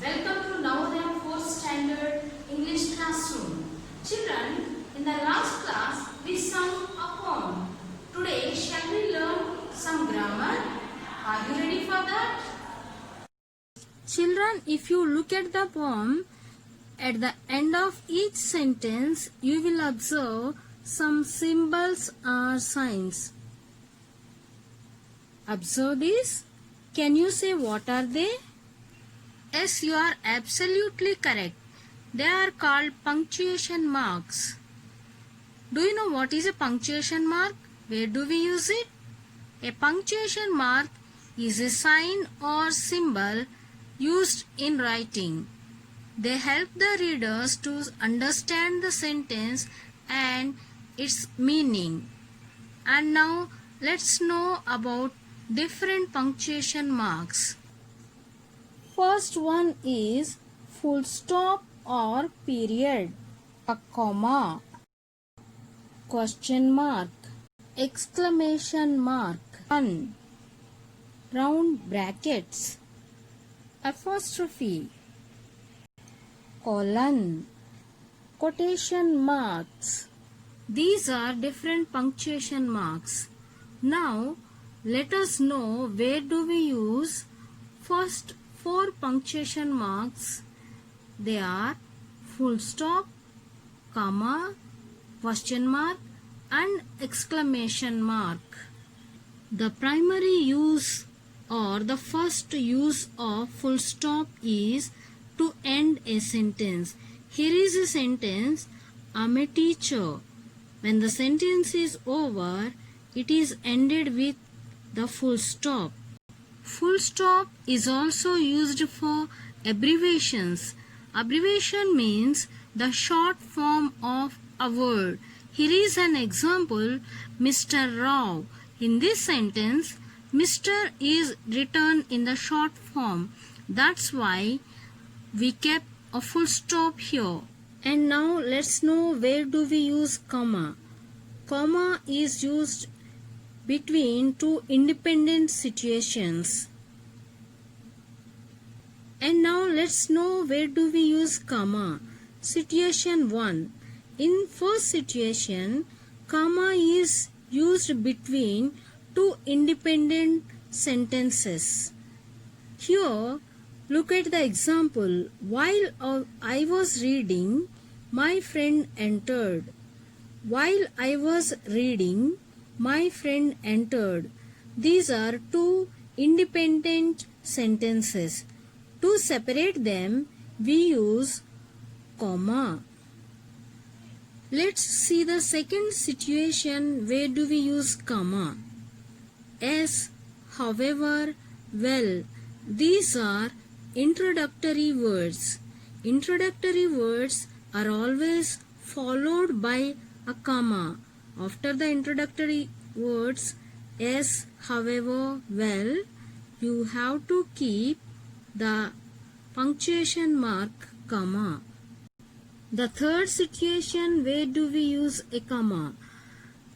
Welcome to Navodaya 4th Standard English Classroom. Children, in the last class we sung a poem. Today shall we learn some grammar? Are you ready for that? Children, if you look at the poem, at the end of each sentence you will observe some symbols or signs. Observe this. Can you say what are they? Yes, you are absolutely correct. They are called punctuation marks. Do you know what is a punctuation mark? Where do we use it? A punctuation mark is a sign or symbol used in writing. They help the readers to understand the sentence and its meaning. And now let's know about different punctuation marks. First one is full stop or period, a comma, question mark, exclamation mark, one, round brackets, apostrophe, colon, quotation marks. These are different punctuation marks. Now let us know where do we use first 4 punctuation marks. They are full stop, comma, question mark and exclamation mark. The primary use or the first use of full stop is to end a sentence. Here is a sentence, I'm a teacher. When the sentence is over, it is ended with the full stop. Full stop is also used for abbreviations. Abbreviation means the short form of a word. Here is an example, Mr. Rao. In this sentence, Mr. is written in the short form. That's why we kept a full stop here. And now let's know where do we use comma. Comma is used between two independent situations. And now let's know where do we use comma. Situation 1. In first situation, comma is used between two independent sentences. Here, look at the example. While I was reading, my friend entered. While I was reading, my friend entered. These are two independent sentences. To separate them, we use comma. Let's see the second situation. Where do we use comma? As, however, well. These are introductory words. Introductory words are always followed by a comma. After the introductory words as, however, well, you have to keep the punctuation mark comma. The third situation, where do we use a comma?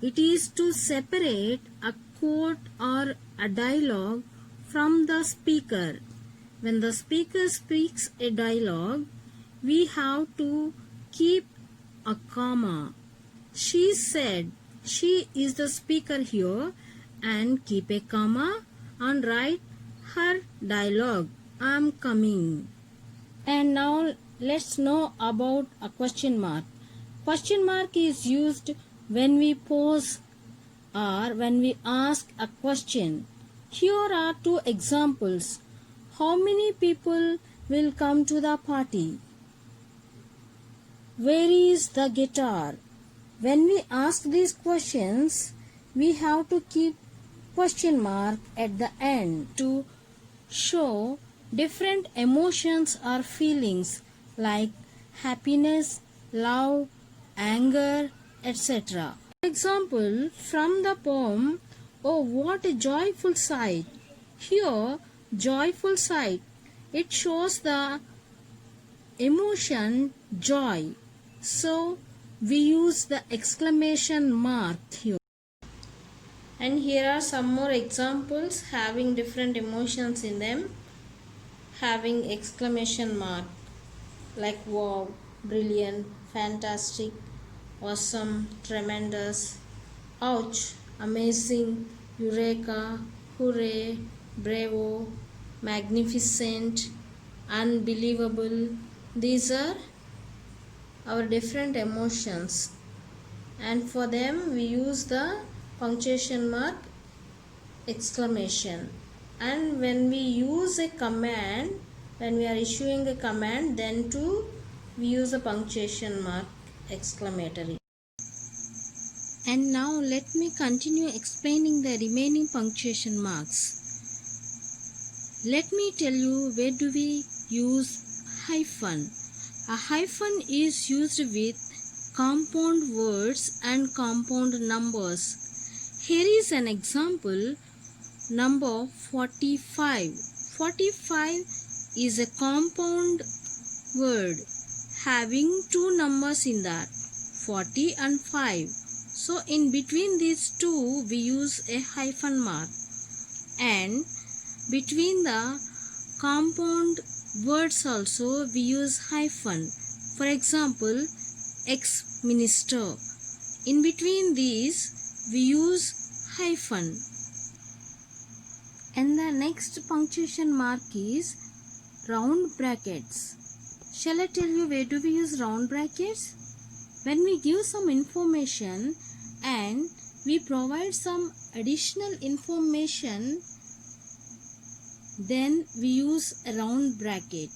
It is to separate a quote or a dialogue from the speaker. When the speaker speaks a dialogue, we have to keep a comma. She said, she is the speaker here, and keep a comma and write her dialogue, I am coming. And now let's know about a question mark. Question mark is used when we pause or when we ask a question. Here are 2 examples. How many people will come to the party? Where is the guitar? When we ask these questions, we have to keep question mark at the end to show different emotions or feelings like happiness, love, anger, etc. For example, from the poem, Oh, what a joyful sight. Here, joyful sight, it shows the emotion joy. So, we use the exclamation mark here. And here are some more examples having different emotions in them. having exclamation mark like wow, brilliant, fantastic, awesome, tremendous, ouch, amazing, eureka, hooray, bravo, magnificent, unbelievable. These are our different emotions, and for them we use the punctuation mark exclamation. And when we use a command, when we are issuing a command, then too we use a punctuation mark exclamatory. And now let me continue explaining the remaining punctuation marks. Let me tell you where do we use hyphen. A hyphen is used with compound words and compound numbers. Here is an example. Number 45. 45 is a compound word having two numbers in that, 40 and 5. So in between these two we use a hyphen mark, and between the compound words also we use hyphen. For example, ex-minister. In between these we use hyphen. And the next punctuation mark is round brackets. Shall I tell you where do we use round brackets? When we give some information and we provide some additional information, then we use a round bracket.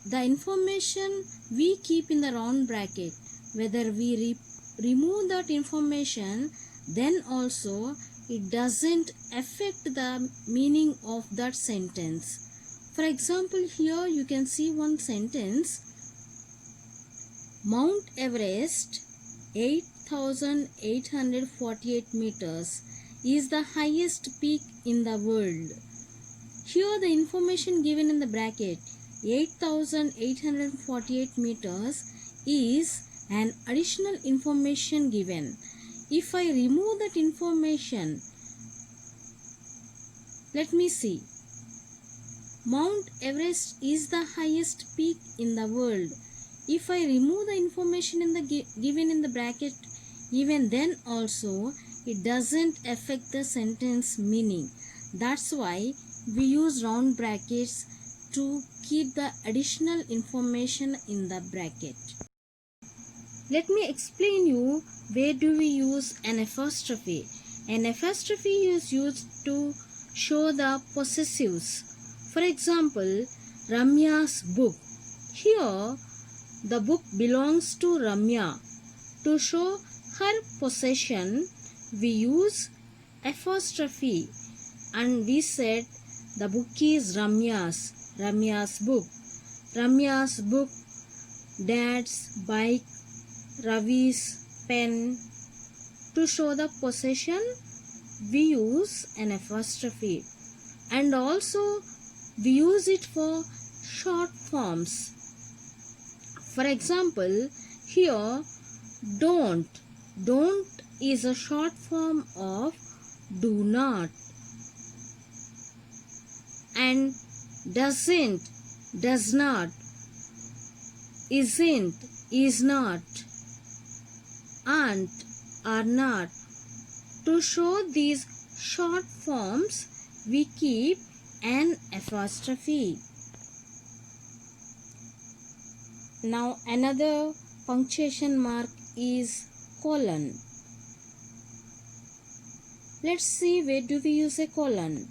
The information we keep in the round bracket, whether we remove that information, then also it doesn't affect the meaning of that sentence. For example, here you can see one sentence. Mount Everest, 8,848 meters, is the highest peak in the world. Here the information given in the bracket, 8,848 meters, is an additional information given. If I remove that information, let me see. Mount Everest is the highest peak in the world. If I remove the information in the given in the bracket, even then also it doesn't affect the sentence meaning. That's why we use round brackets to keep the additional information in the bracket. Let me explain you where do we use an apostrophe. An apostrophe is used to show the possessives. For example, Ramya's book. Here the book belongs to Ramya. To show her possession, we use apostrophe and we said the book is Ramya's book. Ramya's book, Dad's bike, Ravi's pen. To show the possession, we use an apostrophe, and also we use it for short forms. For example, here don't is a short form of do not, and doesn't, does not, isn't, is not, aren't, are not. To show these short forms, we keep an apostrophe. Now another punctuation mark is colon. Let's see where do we use a colon.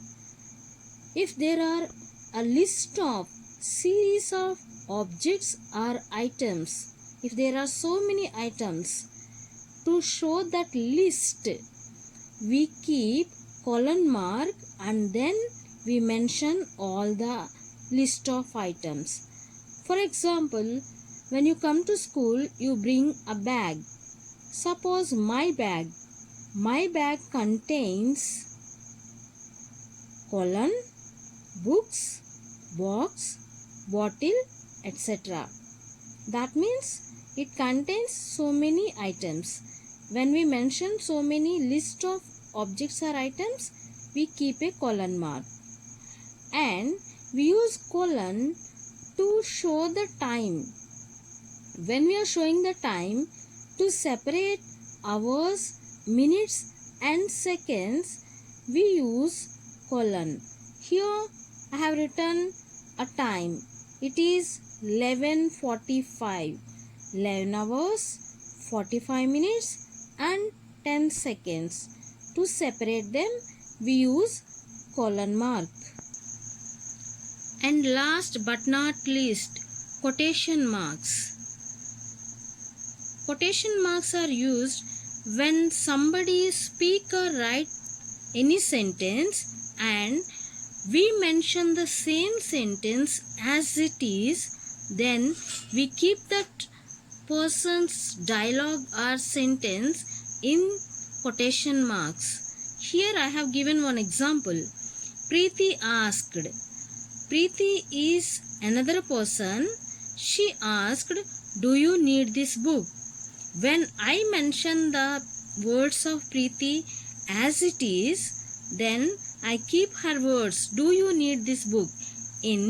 If there are a list of series of objects or items, if there are so many items, to show that list we keep colon mark and then we mention all the list of items. For example, when you come to school, you bring a bag. Suppose my bag contains colon, books, box, bottle, etc. That means it contains so many items. When we mention so many list of objects or items, we keep a colon mark. And we use colon to show the time. When we are showing the time, to separate hours, minutes and seconds, we use colon. Here I have written a time. It is 11:45. 11 hours, 45 minutes and 10 seconds. To separate them, we use colon mark. And last but not least, quotation marks. Quotation marks are used when somebody speak or write any sentence and we mention the same sentence as it is, then we keep that person's dialogue or sentence in quotation marks. Here I have given one example. Preeti asked. Preeti is another person. She asked, "Do you need this book?" When I mention the words of Preeti as it is, then I keep her words, "Do you need this book?" in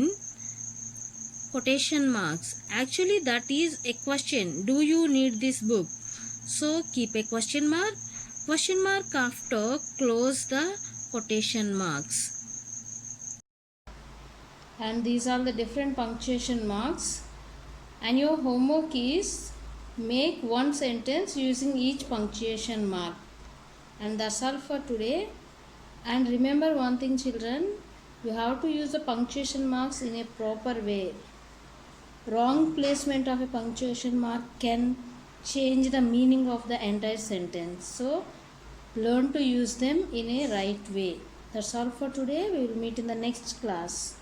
quotation marks. Actually, that is a question. Do you need this book? So keep a question mark after close the quotation marks. And these are the different punctuation marks. And your homework is make one sentence using each punctuation mark. And that's all for today. And remember one thing, children, you have to use the punctuation marks in a proper way. Wrong placement of a punctuation mark can change the meaning of the entire sentence. So learn to use them in a right way. That's all for today. We will meet in the next class.